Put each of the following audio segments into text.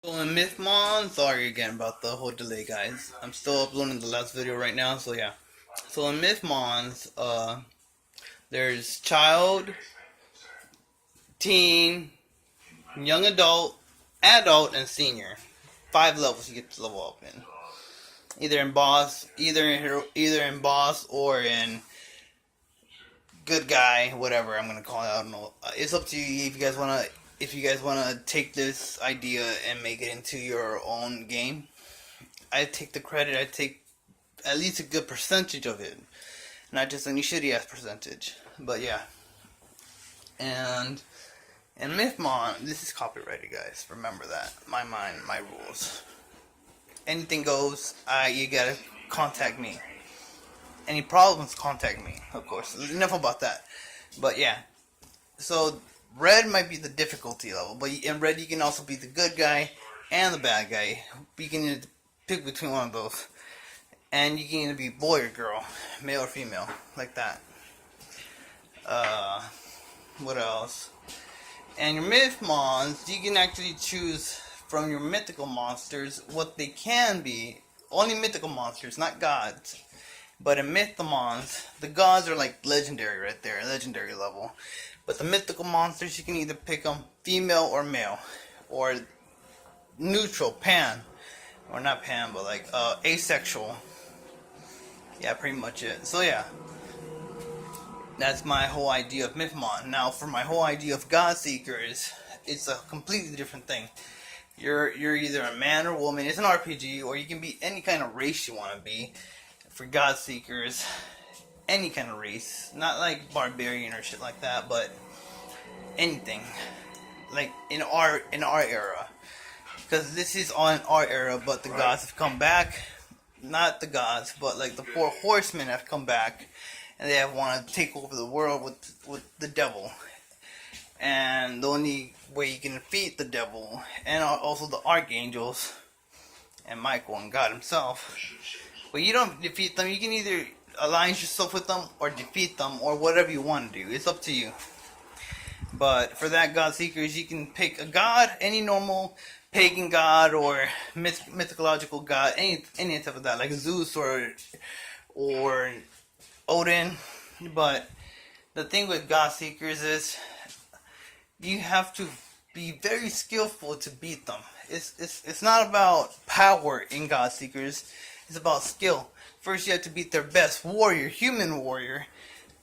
So in Mythmon, sorry again about the whole delay, guys. I'm still uploading the last video right now, so yeah. So in Mythmons, there's child, teen, young adult, adult, and senior. 5 levels you get to level up in. Either in boss, either in boss or in good guy, whatever I'm gonna call it. I don't know. It's up to you if you guys wanna take this idea and make it into your own game. I take the credit. I take at least a good percentage of it, not just any shitty ass percentage. But yeah, and Mythmon, this is copyrighted, guys. Remember that. My mind, my rules. Anything goes. You gotta contact me. Any problems, contact me. Of course. Enough about that. But yeah, so red might be the difficulty level, but in red you can also be the good guy and the bad guy. You can either pick between one of those. And you can either be boy or girl, male or female, like that. What else? And your Mythmons, you can actually choose from your mythical monsters what they can be. Only mythical monsters, not gods. But in Mythmons, the gods are like legendary right there, legendary level. But the mythical monsters, you can either pick them female or male. Or neutral, pan. Or not pan, but like asexual. Yeah, pretty much it. So yeah, that's my whole idea of Mythmon. Now, for my whole idea of Godseekers, it's a completely different thing. You're either a man or woman. It's an RPG, or you can be any kind of race you want to be. For Godseekers, any kind of race, not like barbarian or shit like that, but anything. Like in our era, because this is on our era, but the gods have come back. Not the gods, but like the 4 horsemen have come back, and they have wanted to take over the world with the devil. And the only way you can defeat the devil, and also the archangels, and Michael and God himself. But you don't defeat them. You can either alliance yourself with them or defeat them, or whatever you want to do. It's up to you. But for that, Godseekers, you can pick a god, any normal pagan god or mythological god, any type of that, like Zeus or Odin. But the thing with Godseekers is you have to be very skillful to beat them. It's not about power in Godseekers. It's about skill. First, you have to beat their best warrior, human warrior,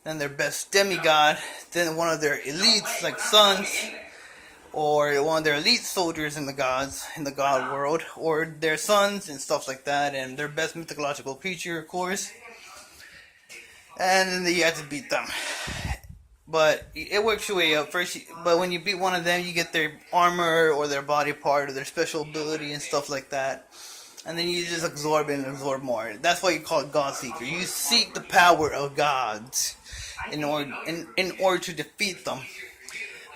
then their best demigod, then one of their elites like sons, or one of their elite soldiers in the god world, or their sons and stuff like that, and their best mythological creature, of course. And then you have to beat them. But it works your way up first. But when you beat one of them, you get their armor or their body part or their special ability and stuff like that. And then you just absorb it and absorb more. That's why you call it Godseeker. You seek the power of gods in order to defeat them.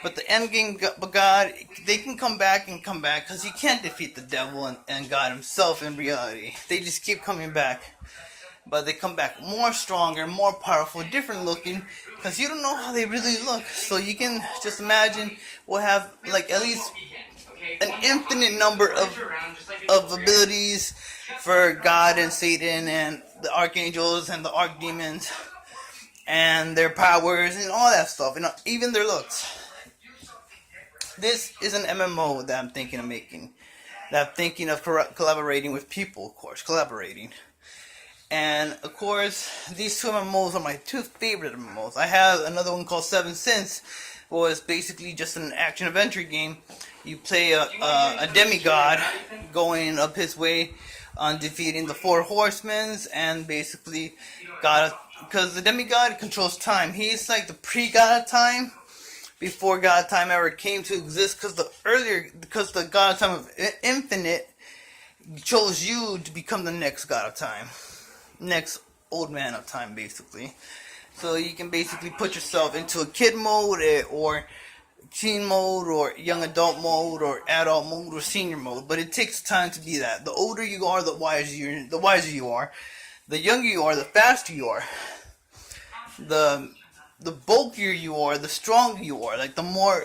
But the end game God, they can come back because you can't defeat the devil and God himself in reality. They just keep coming back. But they come back more stronger, more powerful, different looking, because you don't know how they really look. So you can just imagine we'll have like at least an infinite number of abilities for God and Satan and the archangels and the archdemons and their powers and all that stuff, and even their looks. This is an MMO that I'm thinking of making. That I'm thinking of collaborating with people, of course, collaborating. And of course, these 2 MMOs are my 2 favorite MMOs. I have another one called Seven Sins, was basically just an action-adventure game. You play a demigod going up his way on defeating the 4 horsemen, and basically because the demigod controls time. He's like the pre-god of time, before God of time ever came to exist, because the God of time of infinite chose you to become the next God of time, next old man of time, basically. So you can basically put yourself into a kid mode, or teen mode, or young adult mode, or adult mode, or senior mode. But it takes time to be that. The older you are, the wiser you are. The younger you are, the faster you are. The bulkier you are, the stronger you are. Like the more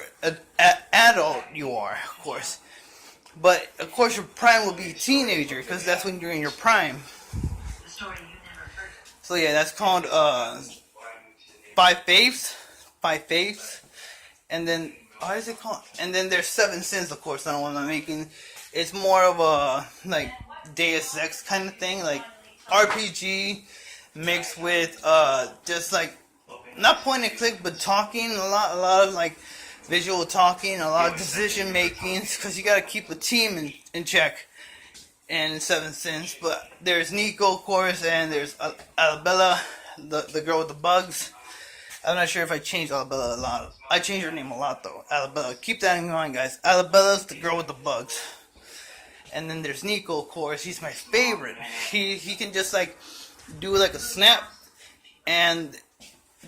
adult you are, of course. But of course, your prime will be teenager because that's when you're in your prime. So yeah, that's called Five Faiths. Five Faiths. And then, how is it called? And then there's Seven Sins, of course, the one I'm making. It's more of a, like, Deus Ex kind of thing, like RPG mixed with, just like, not point and click, but talking, a lot of, like, visual talking, a lot of decision making, because you gotta keep a team in check in Seven Sins. But there's Nico, of course, and there's Alabella, the girl with the bugs. I'm not sure if I changed Alabella a lot. I changed her name a lot though. Alabella. Keep that in mind, guys. Alabella's the girl with the bugs. And then there's Nico, of course. He's my favorite. He can just like do like a snap, and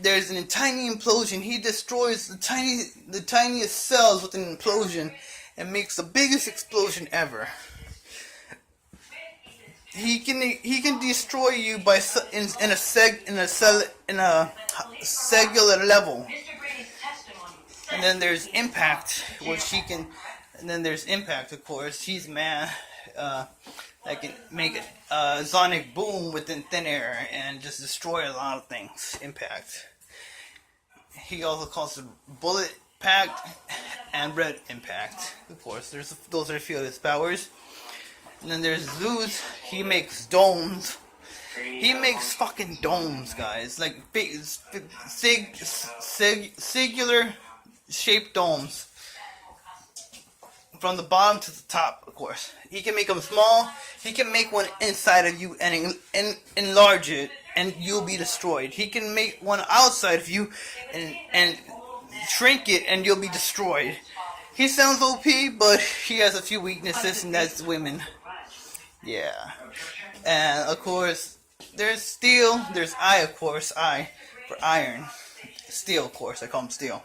there's a tiny implosion. He destroys the tiniest cells with an implosion and makes the biggest explosion ever. He can destroy you by in a cellular level. And then there's Impact, which he can. And then there's Impact, of course. He's man that can make a sonic boom within thin air and just destroy a lot of things. Impact. He also calls it Bullet Pact and Red Impact. Of course, those are a few of his powers. And then there's Zeus. He makes domes. He makes fucking domes, guys. Like big, singular shaped domes. From the bottom to the top, of course. He can make them small. He can make one inside of you and enlarge it, and you'll be destroyed. He can make one outside of you and shrink it, and you'll be destroyed. He sounds OP, but he has a few weaknesses, and that's women. Yeah. And of course, there's Steel. There's I, of course. I for iron. Steel, of course. I call him Steel.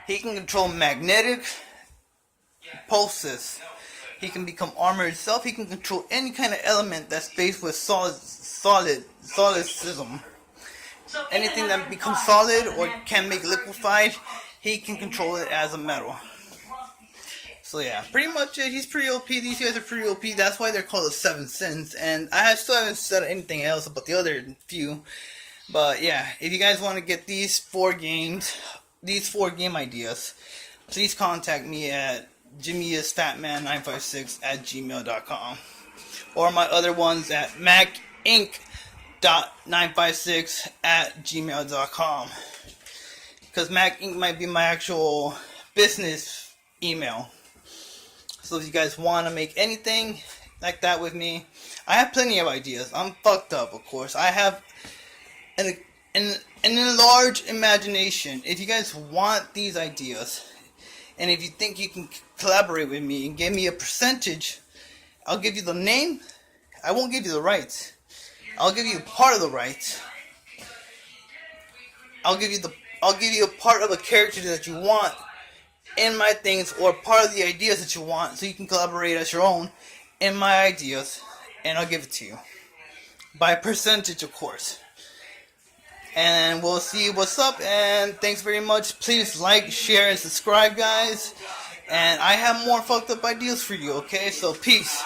He can control magnetic pulses. He can become armor itself. He can control any kind of element that's based with solicism. Anything that becomes solid or can make liquefied, he can control it as a metal. So yeah, pretty much it. He's pretty OP. These guys are pretty OP. That's why they're called the Seven Sins. And I still haven't said anything else about the other few. But yeah, if you guys want to get these four game ideas, please contact me at jimmyisfatman956@gmail.com, or my other ones at macinc.956@gmail.com, because Mac Inc. might be my actual business email. So if you guys want to make anything like that with me, I have plenty of ideas. I'm fucked up, of course. I have an enlarged imagination. If you guys want these ideas, and if you think you can collaborate with me and give me a percentage, I'll give you the name. I won't give you the rights. I'll give you part of the rights. I'll give you a part of a character that you want in my things, or part of the ideas that you want, so you can collaborate as your own in my ideas, and I'll give it to you by percentage, of course. And we'll see what's up, and thanks very much. Please like, share, and subscribe, guys. And I have more fucked up ideas for you, okay? So peace.